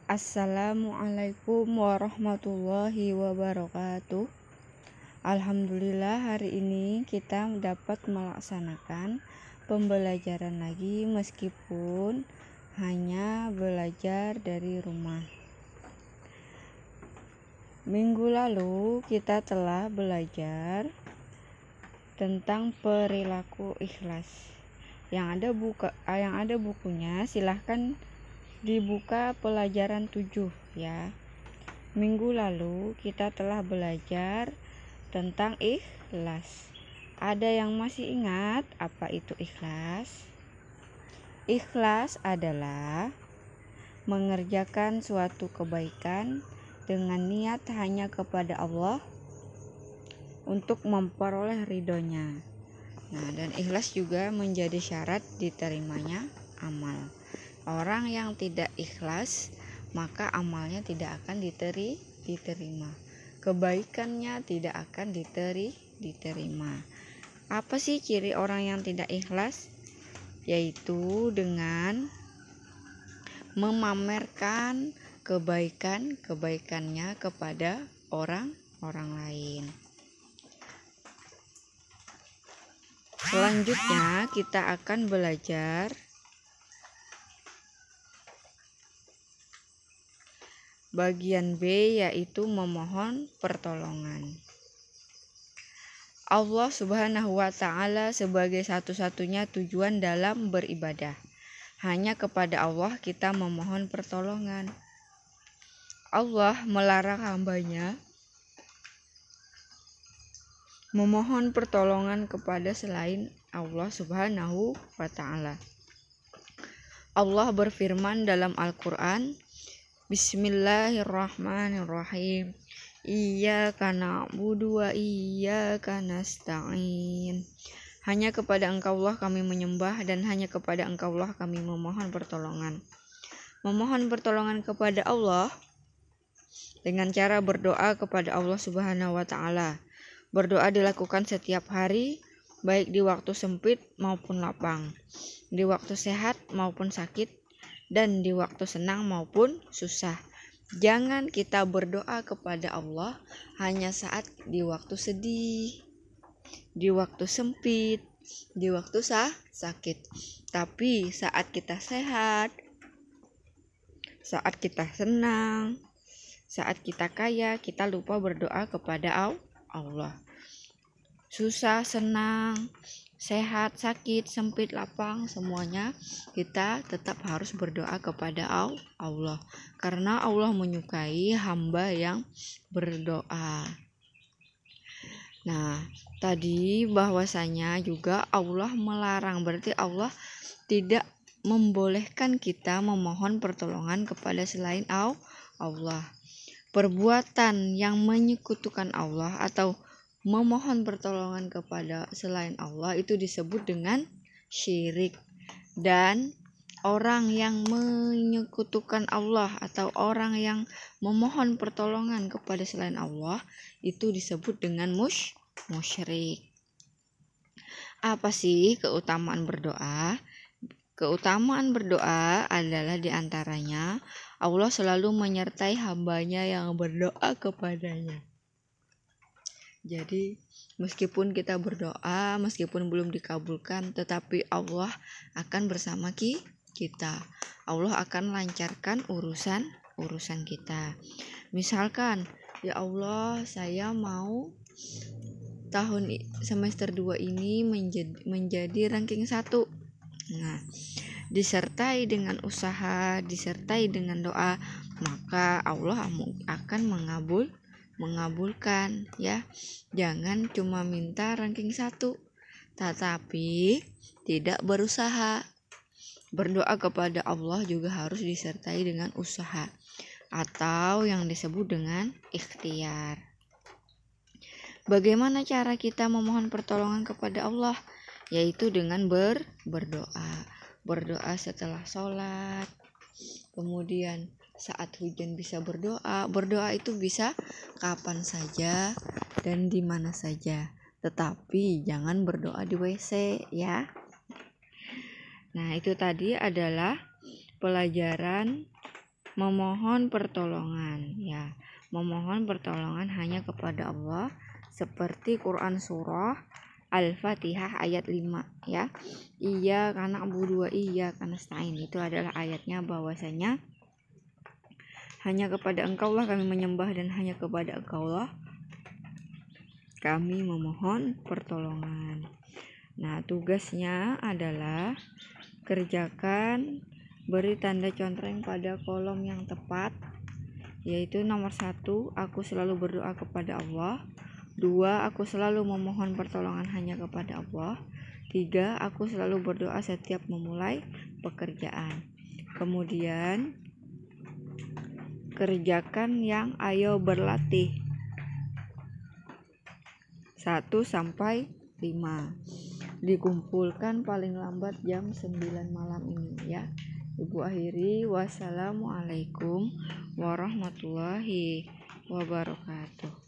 Assalamualaikum warahmatullahi wabarakatuh. Alhamdulillah hari ini kita dapat melaksanakan pembelajaran lagi meskipun hanya belajar dari rumah. Minggu lalu kita telah belajar tentang perilaku ikhlas. Yang ada bukunya silahkan dibuka pelajaran 7 ya. Minggu lalu kita telah belajar tentang ikhlas. Ada yang masih ingat apa itu ikhlas? Ikhlas adalah mengerjakan suatu kebaikan dengan niat hanya kepada Allah untuk memperoleh ridhonya. Nah, dan ikhlas juga menjadi syarat diterimanya amal. Orang yang tidak ikhlas, maka amalnya tidak akan diterima. Kebaikannya tidak akan diterima. Apa sih ciri orang yang tidak ikhlas? Yaitu dengan memamerkan kebaikannya kepada orang lain. Selanjutnya kita akan belajar bagian B, yaitu memohon pertolongan. Allah Subhanahu wa Ta'ala sebagai satu-satunya tujuan dalam beribadah. Hanya kepada Allah kita memohon pertolongan. Allah melarang hambanya memohon pertolongan kepada selain Allah Subhanahu wa Ta'ala. Allah berfirman dalam Al-Quran, Bismillahirrahmanirrahim. Iyyaka na'budu wa iyyaka nasta'in. Hanya kepada Engkau Allah kami menyembah dan hanya kepada Engkau Allah kami memohon pertolongan. Memohon pertolongan kepada Allah dengan cara berdoa kepada Allah Subhanahu wa Ta'ala. Berdoa dilakukan setiap hari, baik di waktu sempit maupun lapang, di waktu sehat maupun sakit, dan di waktu senang maupun susah. Jangan kita berdoa kepada Allah hanya saat di waktu sedih, di waktu sempit, di waktu sakit. Tapi saat kita sehat, saat kita senang, saat kita kaya, kita lupa berdoa kepada Allah. Susah, senang, sehat, sakit, sempit, lapang, semuanya kita tetap harus berdoa kepada Allah, karena Allah menyukai hamba yang berdoa. Nah, tadi bahwasanya juga Allah melarang, berarti Allah tidak membolehkan kita memohon pertolongan kepada selain Allah. Perbuatan yang menyekutukan Allah atau memohon pertolongan kepada selain Allah itu disebut dengan syirik. Dan orang yang menyekutukan Allah atau orang yang memohon pertolongan kepada selain Allah itu disebut dengan musyrik. Apa sih keutamaan berdoa? Keutamaan berdoa adalah diantaranya Allah selalu menyertai hambanya yang berdoa kepadanya. Jadi meskipun kita berdoa, meskipun belum dikabulkan, tetapi Allah akan bersama kita. Allah akan lancarkan urusan kita. Misalkan, ya Allah, saya mau tahun semester 2 ini menjadi ranking 1. Nah, disertai dengan usaha, disertai dengan doa, maka Allah akan mengabulkan ya. Jangan cuma minta ranking 1 tetapi tidak berusaha. Berdoa kepada Allah juga harus disertai dengan usaha atau yang disebut dengan ikhtiar. Bagaimana cara kita memohon pertolongan kepada Allah? Yaitu dengan berdoa. Berdoa setelah sholat, kemudian saat hujan bisa berdoa. Berdoa itu bisa kapan saja dan di mana saja, tetapi jangan berdoa di WC ya. Nah, itu tadi adalah pelajaran memohon pertolongan, ya. Memohon pertolongan hanya kepada Allah, seperti Quran surah Al-Fatihah ayat 5, ya. Iyyaka na'budu wa iyyaka nasta'in, itu adalah ayatnya bahwasanya hanya kepada Engkaulah kami menyembah dan hanya kepada Engkaulah kami memohon pertolongan. Nah, tugasnya adalah kerjakan, beri tanda contreng pada kolom yang tepat, yaitu nomor 1, aku selalu berdoa kepada Allah. 2, aku selalu memohon pertolongan hanya kepada Allah. 3, aku selalu berdoa setiap memulai pekerjaan. Kemudian kerjakan yang ayo berlatih 1-5, dikumpulkan paling lambat jam 9 malam ini, ya. Ibu akhiri, wassalamualaikum warahmatullahi wabarakatuh.